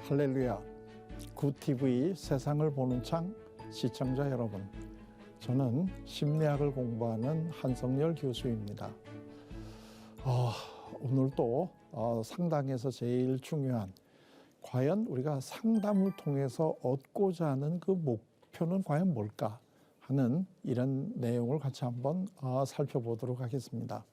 할렐루야, 굿TV 세상을 보는 창 시청자 여러분, 저는 심리학을 공부하는 한성열 교수입니다. 오늘 또 상담에서 제일 중요한, 과연 우리가 상담을 통해서 얻고자 하는 그 목표는 과연 뭘까 하는 이런 내용을 같이 한번 살펴보도록 하겠습니다.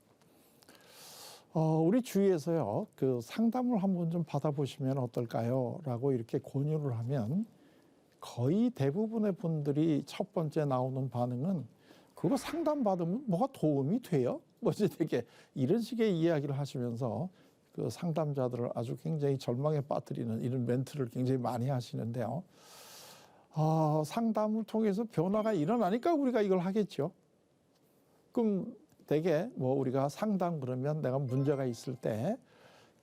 우리 주위에서요, 그 상담을 한번 좀 받아보시면 어떨까요? 라고 이렇게 권유를 하면 거의 대부분의 분들이 첫 번째 나오는 반응은 그거 상담받으면 뭐가 도움이 돼요? 뭐지 되게 이런 식의 이야기를 하시면서 그 상담자들을 아주 굉장히 절망에 빠뜨리는 이런 멘트를 굉장히 많이 하시는데요. 상담을 통해서 변화가 일어나니까 우리가 이걸 하겠죠. 그럼 되게 우리가 상담 그러면 내가 문제가 있을 때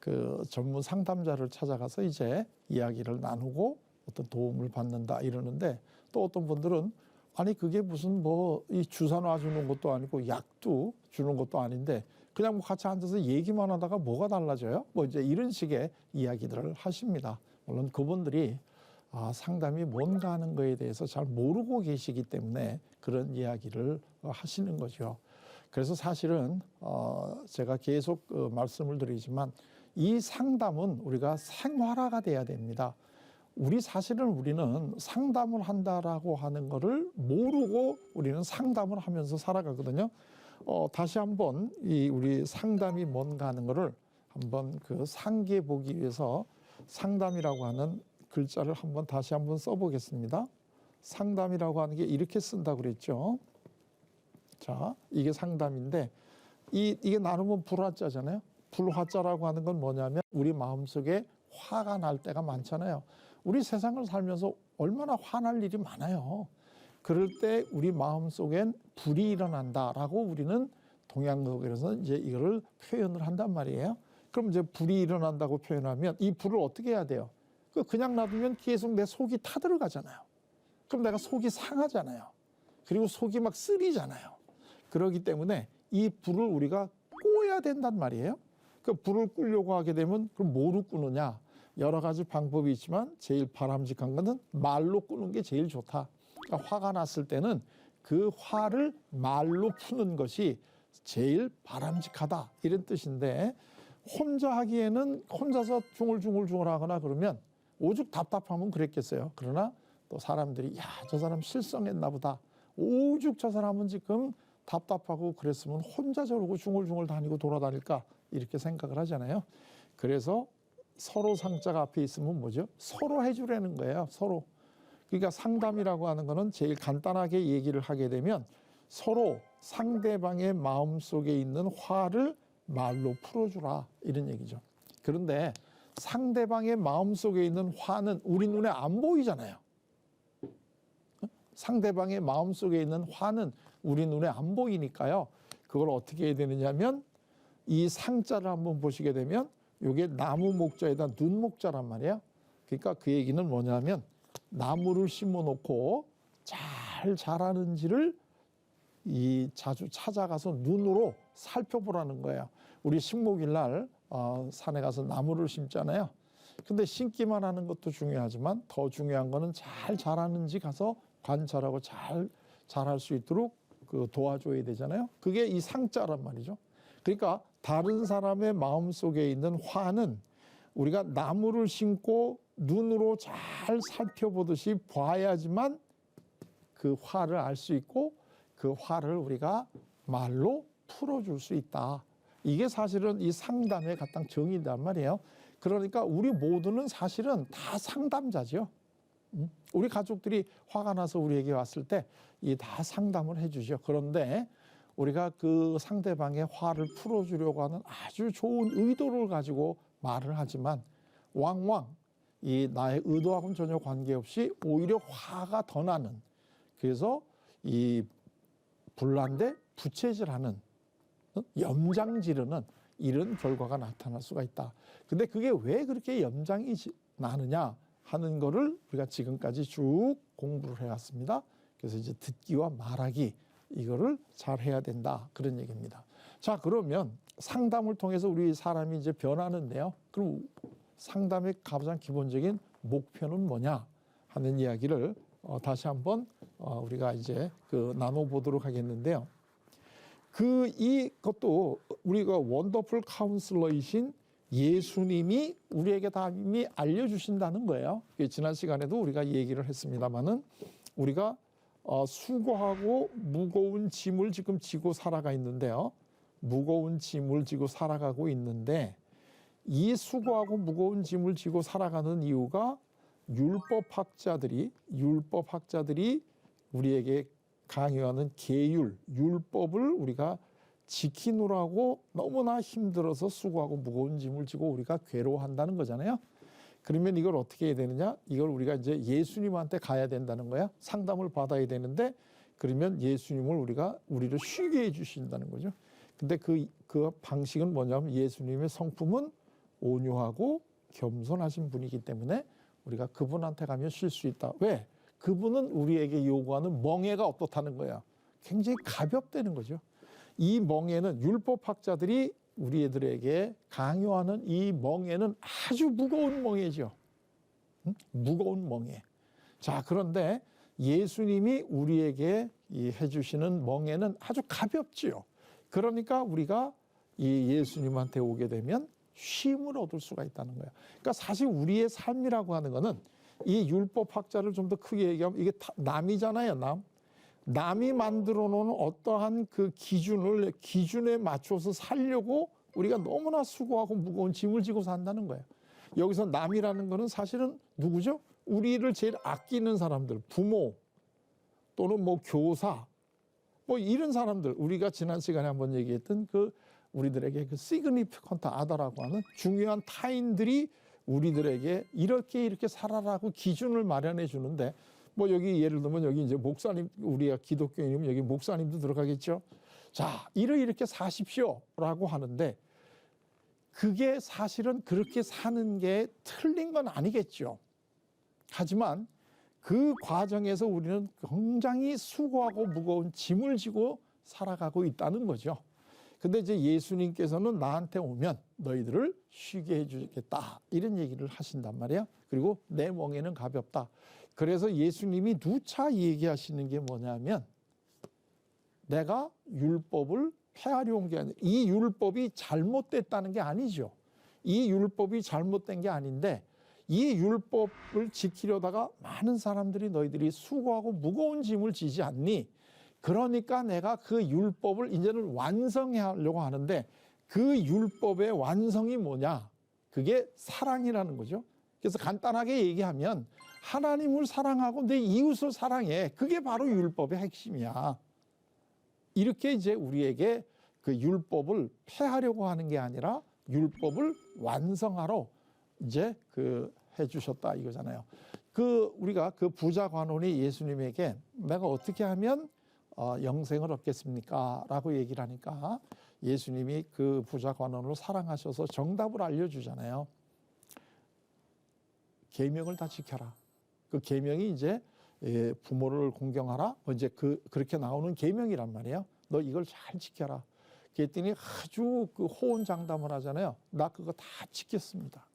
그 전문 상담자를 찾아가서 이제 이야기를 나누고 어떤 도움을 받는다 이러는데, 또 어떤 분들은 아니 그게 무슨 이 주사 놔주는 것도 아니고 약도 주는 것도 아닌데 그냥 같이 앉아서 얘기만 하다가 뭐가 달라져요? 이제 이런 식의 이야기들을 하십니다. 물론 그분들이 상담이 뭔가 하는 거에 대해서 잘 모르고 계시기 때문에 그런 이야기를 하시는 거죠. 그래서 사실은 제가 계속 말씀을 드리지만 이 상담은 우리가 생활화가 돼야 됩니다. 우리는 상담을 한다라고 하는 거를 모르고 우리는 상담을 하면서 살아가거든요. 다시 한번 우리 상담이 뭔가 하는 거를 한번 그 상기해 보기 위해서 상담이라고 하는 글자를 다시 한번 써보겠습니다. 상담이라고 하는 게 이렇게 쓴다고 그랬죠. 자, 이게 상담인데 이게 나누면 불화자잖아요. 불화자라고 하는 건 뭐냐면 우리 마음속에 화가 날 때가 많잖아요. 우리 세상을 살면서 얼마나 화날 일이 많아요. 그럴 때 우리 마음속엔 불이 일어난다라고 우리는 동양극에서 이제 이거를 표현을 한단 말이에요. 그럼 이제 불이 일어난다고 표현하면 이 불을 어떻게 해야 돼요? 그냥 놔두면 계속 내 속이 타들어가잖아요. 그럼 내가 속이 상하잖아요. 그리고 속이 막 쓰리잖아요. 그렇기 때문에 이 불을 우리가 끄야 된단 말이에요. 그 불을 끄려고 하게 되면 그럼 뭐로 끄느냐? 여러 가지 방법이 있지만 제일 바람직한 것은 말로 끄는 게 제일 좋다. 그러니까 화가 났을 때는 그 화를 말로 푸는 것이 제일 바람직하다, 이런 뜻인데, 혼자 하기에는 혼자서 중얼중얼 하거나 그러면 오죽 답답하면 그랬겠어요. 그러나 또 사람들이 저 사람 실성했나 보다, 오죽 저 사람은 지금 답답하고 그랬으면 혼자 저러고 중얼중얼 다니고 돌아다닐까, 이렇게 생각을 하잖아요. 그래서 서로 상자가 앞에 있으면 뭐죠? 서로 해주라는 거예요. 서로. 그러니까 상담이라고 하는 거는 제일 간단하게 얘기를 하게 되면 서로 상대방의 마음속에 있는 화를 말로 풀어주라, 이런 얘기죠. 그런데 상대방의 마음속에 있는 화는 우리 눈에 안 보이잖아요. 상대방의 마음속에 있는 화는 우리 눈에 안 보이니까요. 그걸 어떻게 해야 되느냐면 이 상자를 한번 보시게 되면 이게 나무 목자에다 눈 목자란 말이에요. 그러니까 그 얘기는 뭐냐면 나무를 심어 놓고 잘 자라는지를 자주 찾아가서 눈으로 살펴보라는 거예요. 우리 식목일 날 산에 가서 나무를 심잖아요. 근데 심기만 하는 것도 중요하지만 더 중요한 거는 잘 자라는지 가서 관찰하고 잘 자랄 수 있도록 도와줘야 되잖아요. 그게 이 상자란 말이죠. 그러니까 다른 사람의 마음속에 있는 화는 우리가 나무를 심고 눈으로 잘 살펴보듯이 봐야지만 그 화를 알 수 있고 그 화를 우리가 말로 풀어줄 수 있다. 이게 사실은 이 상담의 가장 정의란 말이에요. 그러니까 우리 모두는 사실은 다 상담자죠. 우리 가족들이 화가 나서 우리에게 왔을 때 다 상담을 해주죠. 그런데 우리가 그 상대방의 화를 풀어주려고 하는 아주 좋은 의도를 가지고 말을 하지만 왕왕 나의 의도하고는 전혀 관계없이 오히려 화가 더 나는, 그래서 이 불난데 부채질하는, 염장 지르는 이런 결과가 나타날 수가 있다. 근데 그게 왜 그렇게 염장이 나느냐 하는 거를 우리가 지금까지 쭉 공부를 해왔습니다. 그래서 이제 듣기와 말하기, 이거를 잘 해야 된다, 그런 얘기입니다. 자, 그러면 상담을 통해서 우리 사람이 이제 변하는데요. 그럼 상담의 가장 기본적인 목표는 뭐냐 하는 이야기를 다시 한번 우리가 이제 나눠보도록 하겠는데요. 이것도 우리가 원더풀 카운슬러이신 예수님이 우리에게 다 이미 알려주신다는 거예요. 지난 시간에도 우리가 얘기를 했습니다마는 우리가 수고하고 무거운 짐을 지금 지고 살아가 있는데요. 무거운 짐을 지고 살아가고 있는데 이 수고하고 무거운 짐을 지고 살아가는 이유가 율법학자들이 우리에게 강요하는 계율, 율법을 우리가 지키느라고 너무나 힘들어서 수고하고 무거운 짐을 지고 우리가 괴로워한다는 거잖아요. 그러면 이걸 어떻게 해야 되느냐? 이걸 우리가 이제 예수님한테 가야 된다는 거야. 상담을 받아야 되는데 그러면 예수님을 우리를 쉬게 해 주신다는 거죠. 근데 그 방식은 뭐냐면 예수님의 성품은 온유하고 겸손하신 분이기 때문에 우리가 그분한테 가면 쉴 수 있다. 왜? 그분은 우리에게 요구하는 멍에가 어떻다는 거야. 굉장히 가볍다는 거죠. 이 멍에는 율법학자들이 우리들에게 강요하는 이 멍에는 아주 무거운 멍에죠. 무거운 멍에. 자, 그런데 예수님이 우리에게 해주시는 멍에는 아주 가볍지요. 그러니까 우리가 이 예수님한테 오게 되면 쉼을 얻을 수가 있다는 거예요. 그러니까 사실 우리의 삶이라고 하는 거는 이 율법학자를 좀 더 크게 얘기하면 이게 남이잖아요, 남. 남이 만들어 놓은 어떠한 그 기준에 맞춰서 살려고 우리가 너무나 수고하고 무거운 짐을 지고 산다는 거예요. 여기서 남이라는 거는 사실은 누구죠? 우리를 제일 아끼는 사람들, 부모 또는 뭐 교사, 뭐 이런 사람들, 우리가 지난 시간에 한번 얘기했던 우리들에게 시그니피컨트 아더라고 하는 중요한 타인들이 우리들에게 이렇게 살아라고 기준을 마련해 주는데, 뭐 여기 예를 들면 여기 이제 목사님, 우리가 기독교인이면 여기 목사님도 들어가겠죠. 자, 이렇게 사십시오라고 하는데 그게 사실은 그렇게 사는 게 틀린 건 아니겠죠. 하지만 그 과정에서 우리는 굉장히 수고하고 무거운 짐을 지고 살아가고 있다는 거죠. 근데 이제 예수님께서는 나한테 오면 너희들을 쉬게 해주겠다, 이런 얘기를 하신단 말이에요. 그리고 내 멍에는 가볍다. 그래서 예수님이 누차 얘기하시는 게 뭐냐면 내가 율법을 폐하려 온 게 아니라, 이 율법이 잘못됐다는 게 아니죠. 이 율법이 잘못된 게 아닌데 이 율법을 지키려다가 많은 사람들이 너희들이 수고하고 무거운 짐을 지지 않니? 그러니까 내가 그 율법을 이제는 완성하려고 하는데 그 율법의 완성이 뭐냐? 그게 사랑이라는 거죠. 그래서 간단하게 얘기하면 하나님을 사랑하고 내 이웃을 사랑해. 그게 바로 율법의 핵심이야. 이렇게 이제 우리에게 그 율법을 폐하려고 하는 게 아니라 율법을 완성하러 이제 해주셨다 이거잖아요. 우리가 부자 관원이 예수님에게 내가 어떻게 하면 영생을 얻겠습니까? 라고 얘기를 하니까 예수님이 그 부자 관원을 사랑하셔서 정답을 알려주잖아요. 계명을 다 지켜라. 그 계명이 이제 부모를 공경하라. 이제 그렇게 나오는 계명이란 말이에요. 너 이걸 잘 지켜라. 그랬더니 아주 호언장담을 하잖아요. 나 그거 다 지켰습니다.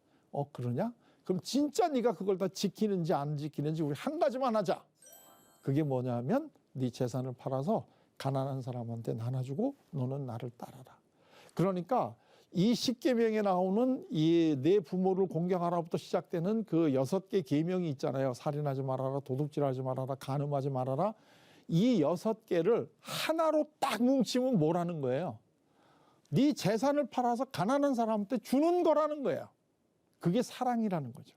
그러냐? 그럼 진짜 네가 그걸 다 지키는지 안 지키는지 우리 한 가지만 하자. 그게 뭐냐면 네 재산을 팔아서 가난한 사람한테 나눠주고 너는 나를 따라라. 그러니까 이 십계명에 나오는 이 내 부모를 공경하라부터 시작되는 그 6개 계명이 있잖아요. 살인하지 말아라, 도둑질하지 말아라, 간음하지 말아라. 이 6개를 하나로 딱 뭉치면 뭐라는 거예요? 네 재산을 팔아서 가난한 사람한테 주는 거라는 거예요. 그게 사랑이라는 거죠.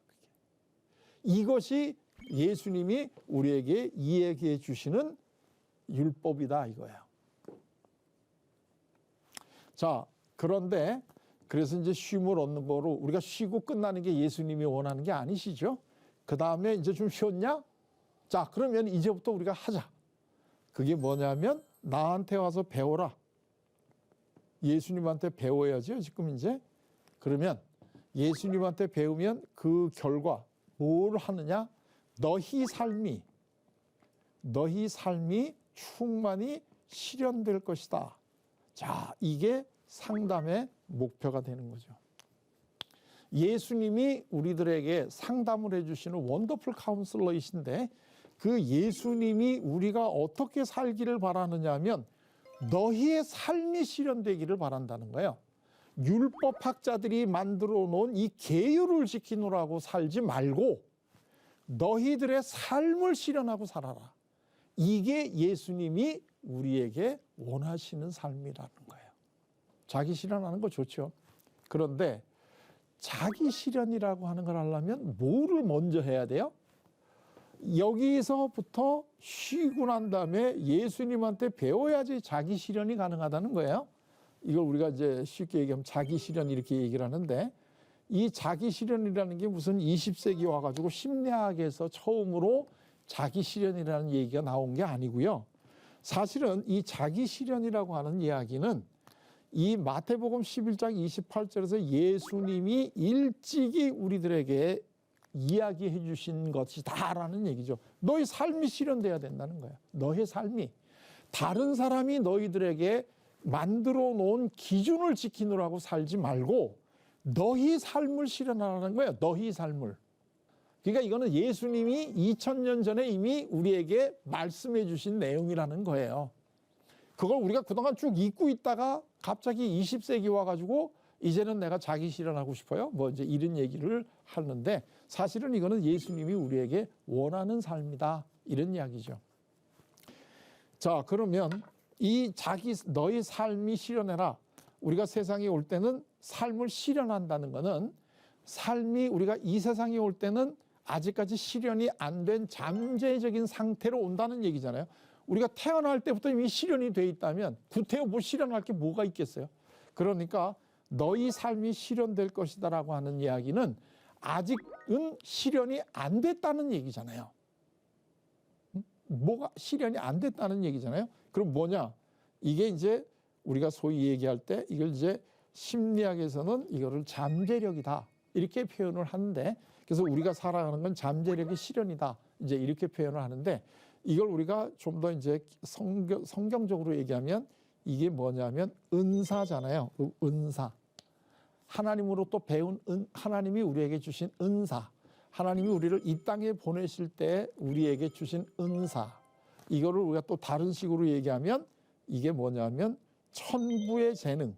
이것이 예수님이 우리에게 이야기해 주시는 율법이다 이거예요. 자, 그런데 그래서 이제 쉼을 얻는 거로 우리가 쉬고 끝나는 게 예수님이 원하는 게 아니시죠? 그 다음에 이제 좀 쉬었냐? 자, 그러면 이제부터 우리가 하자. 그게 뭐냐면 나한테 와서 배워라. 예수님한테 배워야죠, 지금 이제. 그러면 예수님한테 배우면 그 결과 뭘 하느냐? 너희 삶이 충만히 실현될 것이다. 자, 이게 상담의 목표가 되는 거죠. 예수님이 우리들에게 상담을 해주시는 원더풀 카운슬러이신데 그 예수님이 우리가 어떻게 살기를 바라느냐 하면 너희의 삶이 실현되기를 바란다는 거예요. 율법학자들이 만들어 놓은 이 계율을 지키느라고 살지 말고 너희들의 삶을 실현하고 살아라. 이게 예수님이 우리에게 원하시는 삶이라는 거예요. 자기 실현하는 거 좋죠. 그런데 자기 실현이라고 하는 걸 하려면 뭐를 먼저 해야 돼요? 여기서부터 쉬고 난 다음에 예수님한테 배워야지 자기 실현이 가능하다는 거예요. 이걸 우리가 이제 쉽게 얘기하면 자기 실현 이렇게 얘기를 하는데 이 자기 실현이라는 게 무슨 20세기 와가지고 심리학에서 처음으로 자기 실현이라는 얘기가 나온 게 아니고요. 사실은 이 자기 실현이라고 하는 이야기는 이 마태복음 11장 28절에서 예수님이 일찍이 우리들에게 이야기해 주신 것이다라는 얘기죠. 너희 삶이 실현돼야 된다는 거예요. 너의 삶이. 다른 사람이 너희들에게 만들어 놓은 기준을 지키느라고 살지 말고 너희 삶을 실현하라는 거예요. 너희 삶을. 그러니까 이거는 예수님이 2000년 전에 이미 우리에게 말씀해 주신 내용이라는 거예요. 그걸 우리가 그동안 쭉 잊고 있다가 갑자기 20세기 와가지고 이제는 내가 자기 실현하고 싶어요. 뭐 이제 이런 얘기를 하는데 사실은 이거는 예수님이 우리에게 원하는 삶이다. 이런 이야기죠. 자, 그러면 이 너희 삶이 실현해라. 우리가 세상에 올 때는 삶을 실현한다는 거는 삶이 우리가 이 세상에 올 때는 아직까지 실현이 안 된 잠재적인 상태로 온다는 얘기잖아요. 우리가 태어날 때부터 이미 실현이 돼 있다면 구태여 뭐 실현할 게 뭐가 있겠어요. 그러니까 너희 삶이 실현될 것이다라고 하는 이야기는 아직은 실현이 안 됐다는 얘기잖아요. 뭐가 실현이 안 됐다는 얘기잖아요. 그럼 뭐냐? 이게 이제 우리가 소위 얘기할 때 이걸 이제 심리학에서는 이거를 잠재력이다 이렇게 표현을 하는데 그래서 우리가 살아가는 건 잠재력의 실현이다 이제 이렇게 표현을 하는데 이걸 우리가 좀 더 이제 성경적으로 얘기하면 이게 뭐냐면 은사잖아요. 은사. 하나님으로 또 배운 하나님이 우리에게 주신 은사. 하나님이 우리를 이 땅에 보내실 때 우리에게 주신 은사. 이거를 우리가 또 다른 식으로 얘기하면 이게 뭐냐면 천부의 재능.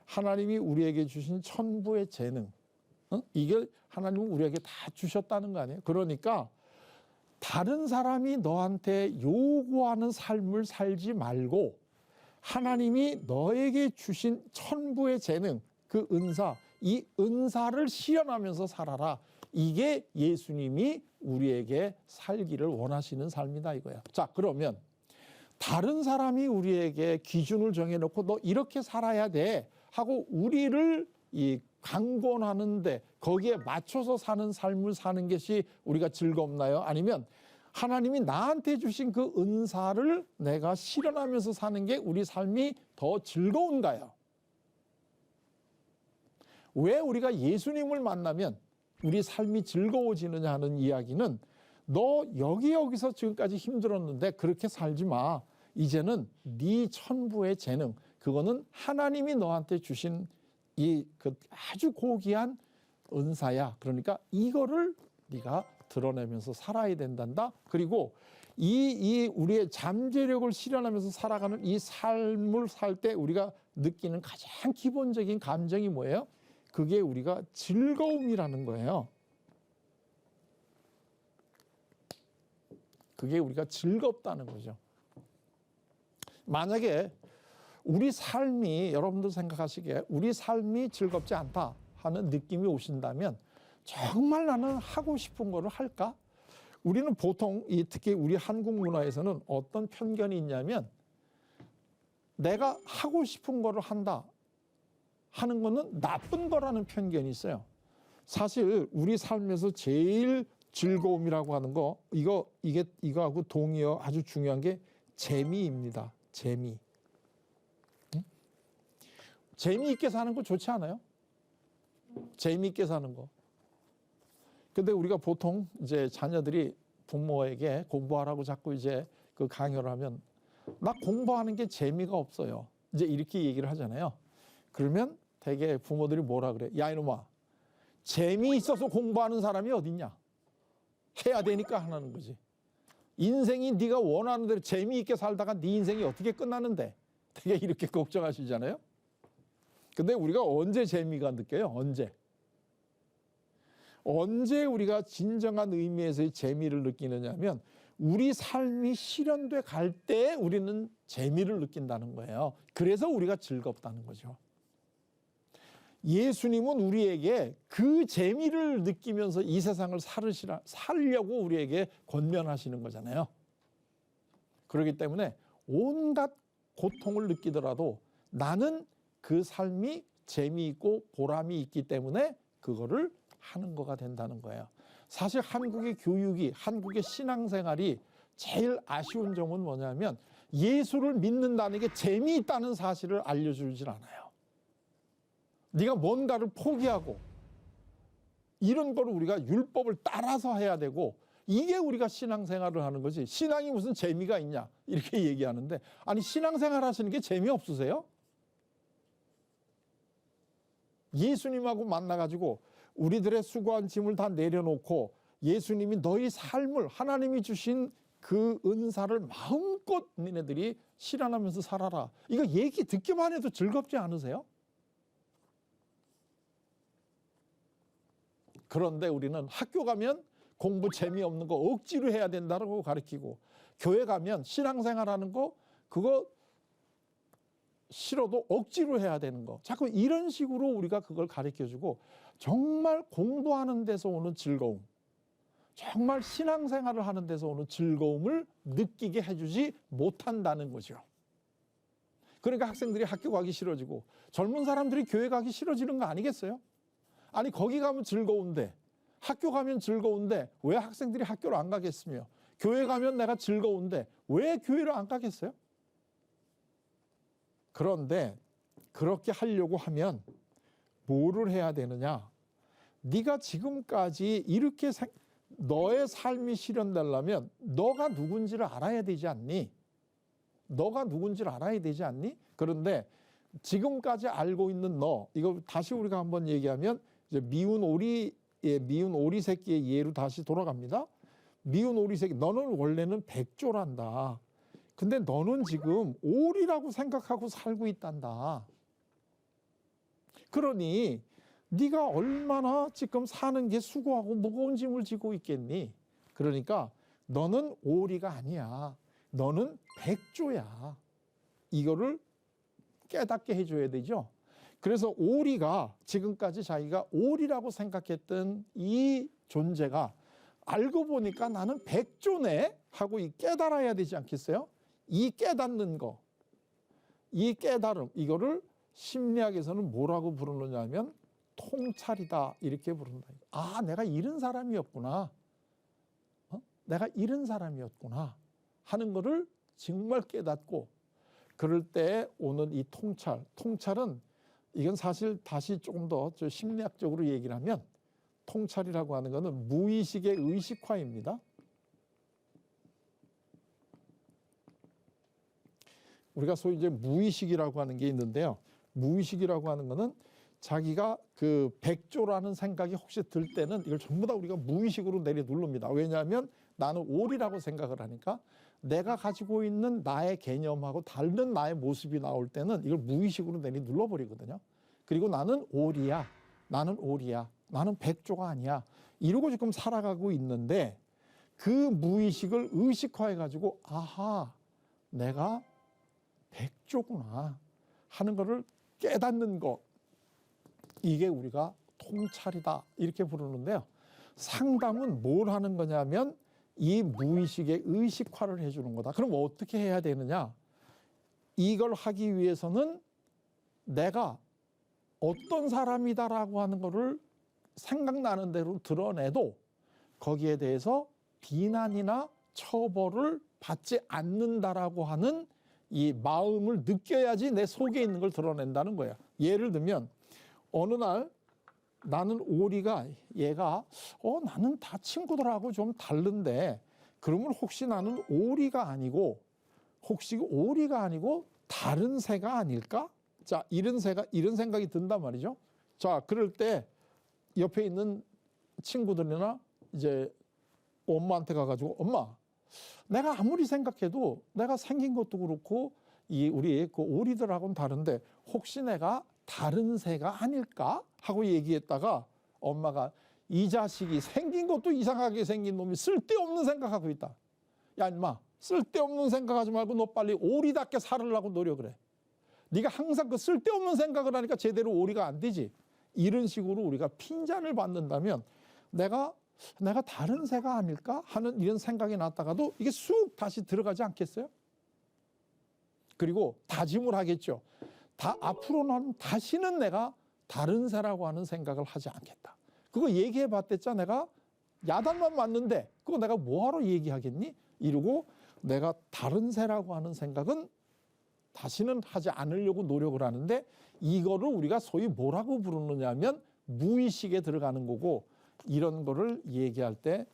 하나님이 우리에게 주신 천부의 재능. 이게 하나님은 우리에게 다 주셨다는 거 아니에요? 그러니까 다른 사람이 너한테 요구하는 삶을 살지 말고 하나님이 너에게 주신 천부의 재능, 그 은사, 이 은사를 실현하면서 살아라. 이게 예수님이 우리에게 살기를 원하시는 삶이다 이거야. 자, 그러면 다른 사람이 우리에게 기준을 정해놓고 너 이렇게 살아야 돼 하고 우리를 강권하는데 거기에 맞춰서 사는 삶을 사는 것이 우리가 즐겁나요? 아니면 하나님이 나한테 주신 그 은사를 내가 실현하면서 사는 게 우리 삶이 더 즐거운가요? 왜 우리가 예수님을 만나면 우리 삶이 즐거워지느냐 하는 이야기는 너 여기서 지금까지 힘들었는데 그렇게 살지 마. 이제는 네 천부의 재능, 그거는 하나님이 너한테 주신 그 아주 고귀한 은사야. 그러니까 이거를 네가 드러내면서 살아야 된단다. 그리고 이 우리의 잠재력을 실현하면서 살아가는 이 삶을 살 때 우리가 느끼는 가장 기본적인 감정이 뭐예요? 그게 우리가 즐거움이라는 거예요. 그게 우리가 즐겁다는 거죠. 만약에 우리 삶이 여러분들 생각하시기에 우리 삶이 즐겁지 않다 하는 느낌이 오신다면 정말 나는 하고 싶은 거를 할까? 우리는 보통 특히 우리 한국 문화에서는 어떤 편견이 있냐면 내가 하고 싶은 거를 한다 하는 거는 나쁜 거라는 편견이 있어요. 사실 우리 삶에서 제일 즐거움이라고 하는 거 이거하고 동의어 아주 중요한 게 재미입니다. 재미. 재미있게 사는 거 좋지 않아요? 재미있게 사는 거. 근데 우리가 보통 이제 자녀들이 부모에게 공부하라고 자꾸 이제 그 강요를 하면 나 공부하는 게 재미가 없어요. 이제 이렇게 얘기를 하잖아요. 그러면 되게 부모들이 뭐라 그래? 야 이놈아, 재미있어서 공부하는 사람이 어딨냐? 해야 되니까 하는 거지. 인생이 네가 원하는 대로 재미있게 살다가 네 인생이 어떻게 끝나는데? 되게 이렇게 걱정하시잖아요. 근데 우리가 언제 재미가 느껴요? 언제 우리가 진정한 의미에서의 재미를 느끼느냐 하면 우리 삶이 실현돼 갈 때 우리는 재미를 느낀다는 거예요. 그래서 우리가 즐겁다는 거죠. 예수님은 우리에게 그 재미를 느끼면서 이 세상을 살려고 우리에게 권면하시는 거잖아요. 그렇기 때문에 온갖 고통을 느끼더라도 나는 그 삶이 재미있고 보람이 있기 때문에 그거를 하는 거가 된다는 거예요. 사실 한국의 교육이, 한국의 신앙생활이 제일 아쉬운 점은 뭐냐면 예수를 믿는다는 게 재미있다는 사실을 알려주질 않아요. 네가 뭔가를 포기하고 이런 걸 우리가 율법을 따라서 해야 되고 이게 우리가 신앙생활을 하는 거지. 신앙이 무슨 재미가 있냐 이렇게 얘기하는데 아니 신앙생활 하시는 게 재미없으세요? 예수님하고 만나가지고 우리들의 수고한 짐을 다 내려놓고 예수님이 너희 삶을 하나님이 주신 그 은사를 마음껏 니네들이 실현하면서 살아라. 이거 얘기 듣기만 해도 즐겁지 않으세요? 그런데 우리는 학교 가면 공부 재미없는 거 억지로 해야 된다고 가르치고 교회 가면 신앙생활하는 거 그거 싫어도 억지로 해야 되는 거 자꾸 이런 식으로 우리가 그걸 가르쳐주고 정말 공부하는 데서 오는 즐거움 정말 신앙생활을 하는 데서 오는 즐거움을 느끼게 해주지 못한다는 거죠. 그러니까 학생들이 학교 가기 싫어지고 젊은 사람들이 교회 가기 싫어지는 거 아니겠어요? 아니 거기 가면 즐거운데 학교 가면 즐거운데 왜 학생들이 학교를 안 가겠으며 교회 가면 내가 즐거운데 왜 교회를 안 가겠어요? 그런데 그렇게 하려고 하면 뭐를 해야 되느냐? 네가 지금까지 이렇게 너의 삶이 실현되려면 너가 누군지를 알아야 되지 않니? 너가 누군지를 알아야 되지 않니? 그런데 지금까지 알고 있는 너 이거 다시 우리가 한번 얘기하면 이제 미운 오리 새끼의 예로 다시 돌아갑니다. 미운 오리 새끼 너는 원래는 백조란다. 근데 너는 지금 오리라고 생각하고 살고 있단다. 그러니 네가 얼마나 지금 사는 게 수고하고 무거운 짐을 지고 있겠니? 그러니까 너는 오리가 아니야. 너는 백조야. 이거를 깨닫게 해줘야 되죠. 그래서 오리가 지금까지 자기가 오리라고 생각했던 이 존재가 알고 보니까 나는 백조네 하고 깨달아야 되지 않겠어요? 이 깨닫는 거, 이 깨달음, 이거를 심리학에서는 뭐라고 부르느냐면 통찰이다 이렇게 부른다. 아, 내가 이런 사람이었구나. 내가 이런 사람이었구나 하는 거를 정말 깨닫고 그럴 때 오는 이 통찰. 통찰은 이건 사실 다시 조금 더 심리학적으로 얘기를 하면 통찰이라고 하는 것은 무의식의 의식화입니다. 우리가 소위 이제 무의식이라고 하는 게 있는데요. 무의식이라고 하는 거는 자기가 그 백조라는 생각이 혹시 들 때는 이걸 전부 다 우리가 무의식으로 내려누릅니다. 왜냐하면 나는 오리라고 생각을 하니까 내가 가지고 있는 나의 개념하고 다른 나의 모습이 나올 때는 이걸 무의식으로 내려눌러버리거든요. 그리고 나는 오리야. 나는 오리야. 나는 백조가 아니야. 이러고 지금 살아가고 있는데 그 무의식을 의식화해가지고 아하, 내가 백조구나 하는 거를 깨닫는 것. 이게 우리가 통찰이다 이렇게 부르는데요. 상담은 뭘 하는 거냐면 이 무의식의 의식화를 해주는 거다. 그럼 어떻게 해야 되느냐? 이걸 하기 위해서는 내가 어떤 사람이다라고 하는 거를 생각나는 대로 드러내도 거기에 대해서 비난이나 처벌을 받지 않는다라고 하는 이 마음을 느껴야지 내 속에 있는 걸 드러낸다는 거예요. 예를 들면 어느 날 나는 오리가 얘가 나는 다 친구들하고 좀 다른데 그러면 혹시 나는 오리가 아니고 다른 새가 아닐까? 자, 이런 생각이 든단 말이죠. 자, 그럴 때 옆에 있는 친구들이나 이제 엄마한테 가가지고, 엄마, 내가 아무리 생각해도 내가 생긴 것도 그렇고 우리 그 오리들하고는 다른데 혹시 내가 다른 새가 아닐까 하고 얘기했다가 엄마가, 이 자식이 생긴 것도 이상하게 생긴 놈이 쓸데없는 생각하고 있다. 야, 임마, 쓸데없는 생각하지 말고 너 빨리 오리답게 살으려고 노력을 해. 네가 항상 그 쓸데없는 생각을 하니까 제대로 오리가 안 되지. 이런 식으로 우리가 핀잔을 받는다면 내가 다른 새가 아닐까 하는 이런 생각이 났다가도 이게 쑥 다시 들어가지 않겠어요? 그리고 다짐을 하겠죠. 앞으로는 다시는 내가 다른 새라고 하는 생각을 하지 않겠다. 그거 얘기해 봤댔자 내가 야단만 맞는데 그거 내가 뭐하러 얘기하겠니? 이러고 내가 다른 새라고 하는 생각은 다시는 하지 않으려고 노력을 하는데, 이거를 우리가 소위 뭐라고 부르느냐 하면 무의식에 들어가는 거고, 이런 거를 얘기할 때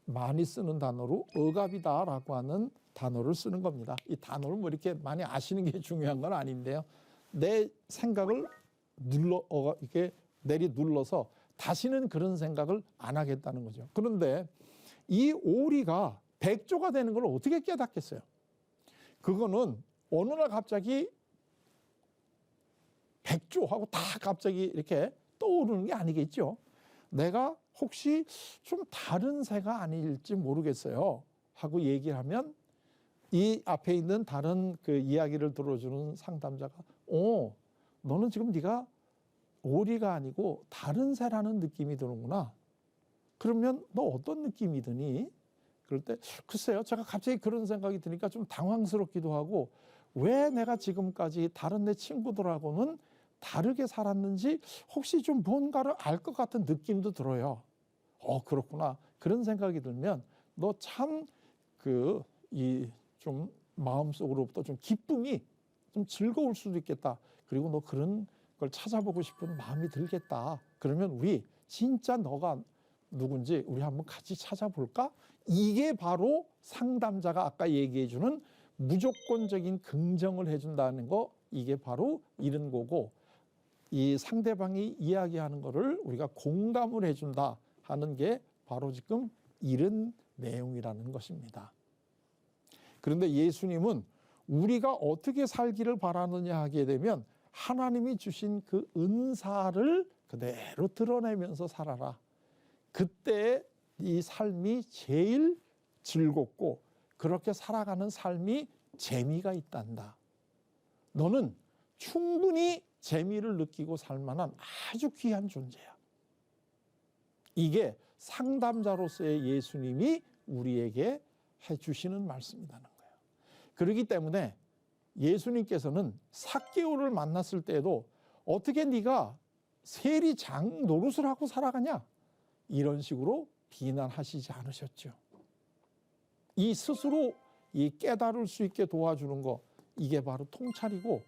많이 쓰는 단어로 억압이다라고 하는 단어를 쓰는 겁니다. 이 단어를 뭐 이렇게 많이 아시는 게 중요한 건 아닌데요. 내 생각을 이렇게 눌러서 다시는 그런 생각을 안 하겠다는 거죠. 그런데 이 오리가 백조가 되는 걸 어떻게 깨닫겠어요? 그거는 어느 날 갑자기 백조하고 다 갑자기 이렇게 떠오르는 게 아니겠죠. 내가 혹시 좀 다른 새가 아닐지 모르겠어요 하고 얘기를 하면, 이 앞에 있는 다른 그 이야기를 들어주는 상담자가 너는 지금 네가 오리가 아니고 다른 새라는 느낌이 드는구나. 그러면 너 어떤 느낌이 드니? 그럴 때 글쎄요, 제가 갑자기 그런 생각이 드니까 좀 당황스럽기도 하고, 왜 내가 지금까지 다른 내 친구들하고는 다르게 살았는지 혹시 좀 뭔가를 알 것 같은 느낌도 들어요. 그렇구나. 그런 생각이 들면 너 참 좀 마음속으로부터 좀 기쁨이 좀 즐거울 수도 있겠다. 그리고 너 그런 걸 찾아보고 싶은 마음이 들겠다. 그러면 우리 진짜 너가 누군지 우리 한번 같이 찾아볼까? 이게 바로 상담자가 아까 얘기해 주는 무조건적인 긍정을 해준다는 거, 이게 바로 이런 거고, 이 상대방이 이야기하는 거를 우리가 공감을 해준다 하는 게 바로 지금 이런 내용이라는 것입니다. 그런데 예수님은 우리가 어떻게 살기를 바라느냐 하게 되면 하나님이 주신 그 은사를 그대로 드러내면서 살아라. 그때 이 삶이 제일 즐겁고 그렇게 살아가는 삶이 재미가 있단다. 너는 충분히 재미를 느끼고 살 만한 아주 귀한 존재야. 이게 상담자로서의 예수님이 우리에게 해주시는 말씀이라는 거예요. 그렇기 때문에 예수님께서는 삭개오를 만났을 때도 어떻게 네가 세리장 노릇을 하고 살아가냐? 이런 식으로 비난하시지 않으셨죠. 이 스스로 이 깨달을 수 있게 도와주는 거, 이게 바로 통찰이고,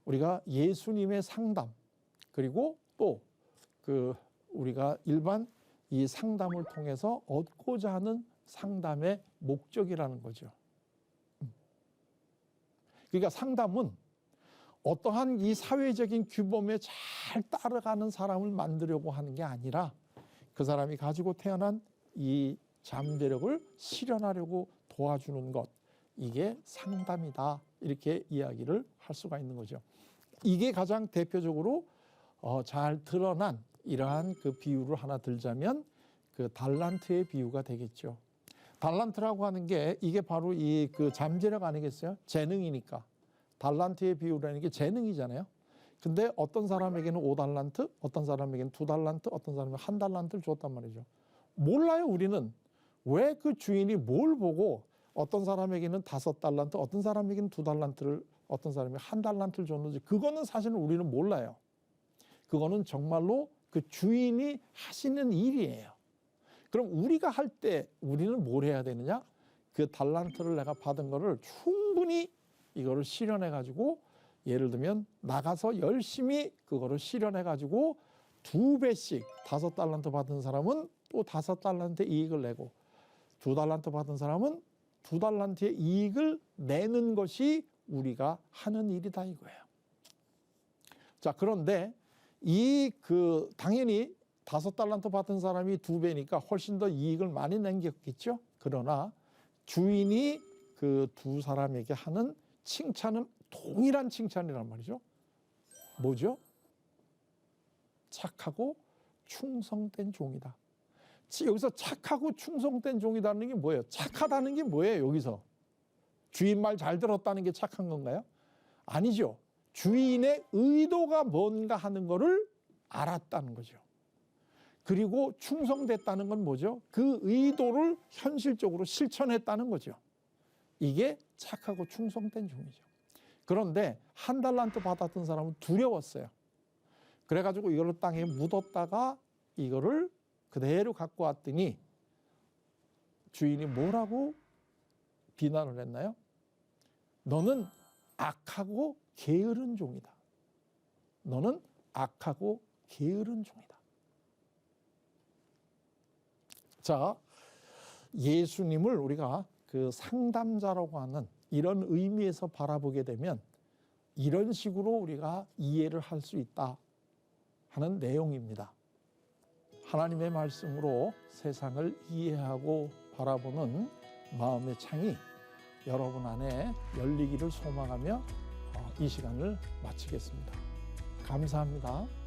우리가 예수님의 상담, 그리고 또 우리가 일반 이 상담을 통해서 얻고자 하는 상담의 목적이라는 거죠. 그러니까 상담은 어떠한 이 사회적인 규범에 잘 따라가는 사람을 만들려고 하는 게 아니라 그 사람이 가지고 태어난 이 잠재력을 실현하려고 도와주는 것, 이게 상담이다. 이렇게 이야기를 할 수가 있는 거죠. 이게 가장 대표적으로 잘 드러난 이러한 그 비유를 하나 들자면 그 달란트의 비유가 되겠죠. 달란트라고 하는 게 이게 바로 이 그 잠재력 아니겠어요? 재능이니까. 달란트의 비유라는 게 재능이잖아요. 근데 어떤 사람에게는 5달란트, 어떤 사람에게는 2달란트, 어떤 사람에게는 1달란트를 줬단 말이죠. 몰라요, 우리는. 왜 그 주인이 뭘 보고 어떤 사람에게는 5달란트, 어떤 사람에게는 2달란트를, 어떤 사람에게 1달란트를 줬는지, 그거는 사실은 우리는 몰라요. 그거는 정말로 그 주인이 하시는 일이에요. 그럼 우리가 할 때 우리는 뭘 해야 되느냐? 그 달란트를 내가 받은 거를 충분히 이거를 실현해 가지고, 예를 들면 나가서 열심히 그거를 실현해 가지고 2배씩 5달란트 받은 사람은 또 5달란트의 이익을 내고, 2달란트 받은 사람은 2달란트의 이익을 내는 것이 우리가 하는 일이다 이거예요. 자, 그런데 당연히 5달란트 받은 사람이 2배니까 훨씬 더 이익을 많이 남겼겠죠. 그러나 주인이 그 두 사람에게 하는 칭찬은 동일한 칭찬이란 말이죠. 뭐죠? 착하고 충성된 종이다. 여기서 착하고 충성된 종이라는 게 뭐예요? 착하다는 게 뭐예요? 여기서 주인 말 잘 들었다는 게 착한 건가요? 아니죠. 주인의 의도가 뭔가 하는 거를 알았다는 거죠. 그리고 충성됐다는 건 뭐죠? 그 의도를 현실적으로 실천했다는 거죠. 이게 착하고 충성된 종이죠. 그런데 1달란트 받았던 사람은 두려웠어요. 그래가지고 이걸 땅에 묻었다가 이거를 그대로 갖고 왔더니 주인이 뭐라고 비난을 했나요? 너는 악하고 게으른 종이다. 너는 악하고 게으른 종이다. 자, 예수님을 우리가 그 상담자라고 하는 이런 의미에서 바라보게 되면 이런 식으로 우리가 이해를 할 수 있다 하는 내용입니다. 하나님의 말씀으로 세상을 이해하고 바라보는 마음의 창이 여러분 안에 열리기를 소망하며 이 시간을 마치겠습니다. 감사합니다.